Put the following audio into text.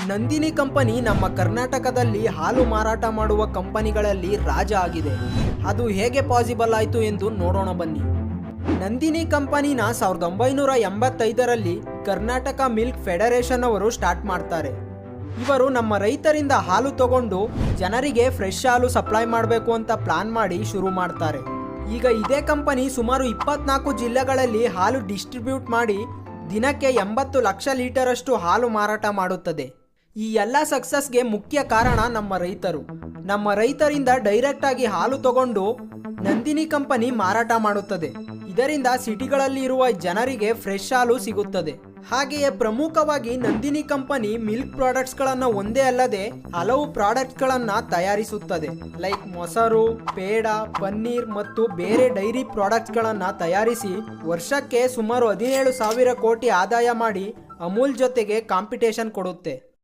Nandini company ನಮ್ಮ ಕರ್ನಾಟಕದಲ್ಲಿ ಹಾಲು ಮಾರಾಟ ಮಾಡುವ ಕಂಪನಿಗಳಲ್ಲಿ ರಾಜ ಆಗಿದೆ. ಅದು ಹೇಗೆ ಪಾಸಿಬಲ್ ಆಯಿತು ಎಂದು ನೋಡೋಣ ಬನ್ನಿ. ನಂದಿನಿ ಕಂಪನಿನ 1985ರಲ್ಲಿ ಕರ್ನಾಟಕ ಮಿಲ್ಕ್ ಫೆಡರೇಷನ್ ಅವರು ಸ್ಟಾರ್ಟ್ ಮಾಡ್ತಾರೆ. ಇವರು ನಮ್ಮ ರೈತರಿಂದ ಹಾಲು ತಗೊಂಡು ಜನರಿಗೆ ಫ್ರೆಶ್ ಹಾಲು ಸಪ್ಲೈ ಮಾಡಬೇಕು ಅಂತ ಪ್ಲಾನ್ ಮಾಡಿ ಶುರು ಮಾಡ್ತಾರೆ. ಈಗ ಇದೇ ಕಂಪನಿ ಸುಮಾರು 24 ಜಿಲ್ಲೆಗಳಲ್ಲಿ ಹಾಲು ಡಿಸ್ಟ್ರಿಬ್ಯೂಟ್ ಮಾಡಿ ದಿನಕ್ಕೆ 80 ಲಕ್ಷ ಲೀಟರ್ ಅಷ್ಟು ಹಾಲು ಮಾರಾಟ ಮಾಡುತ್ತದೆ. ಈ ಎಲ್ಲ ಸಕ್ಸಸ್ಗೆ ಮುಖ್ಯ ಕಾರಣ ನಮ್ಮ ರೈತರು. ನಮ್ಮ ರೈತರಿಂದ ಡೈರೆಕ್ಟ್ ಆಗಿ ಹಾಲು ತಗೊಂಡು ನಂದಿನಿ ಕಂಪನಿ ಮಾರಾಟ ಮಾಡುತ್ತದೆ. ಇದರಿಂದ ಸಿಟಿಗಳಲ್ಲಿ ಇರುವ ಜನರಿಗೆ ಫ್ರೆಶ್ ಹಾಲು ಸಿಗುತ್ತದೆ. ಹಾಗೆಯೇ ಪ್ರಮುಖವಾಗಿ ನಂದಿನಿ ಕಂಪನಿ ಮಿಲ್ಕ್ ಪ್ರಾಡಕ್ಟ್ಸ್ಗಳನ್ನು ಒಂದೇ ಅಲ್ಲದೆ ಹಲವು ಪ್ರಾಡಕ್ಟ್ಸ್ಗಳನ್ನು ತಯಾರಿಸುತ್ತದೆ. ಲೈಕ್ ಮೊಸರು, ಪೇಡ, ಪನ್ನೀರ್ ಮತ್ತು ಬೇರೆ ಡೈರಿ ಪ್ರಾಡಕ್ಟ್ಸ್ಗಳನ್ನು ತಯಾರಿಸಿ ವರ್ಷಕ್ಕೆ ಸುಮಾರು 17,000 ಕೋಟಿ ಆದಾಯ ಮಾಡಿ ಅಮೂಲ್ ಜೊತೆಗೆ ಕಾಂಪಿಟೇಷನ್ ಕೊಡುತ್ತೆ.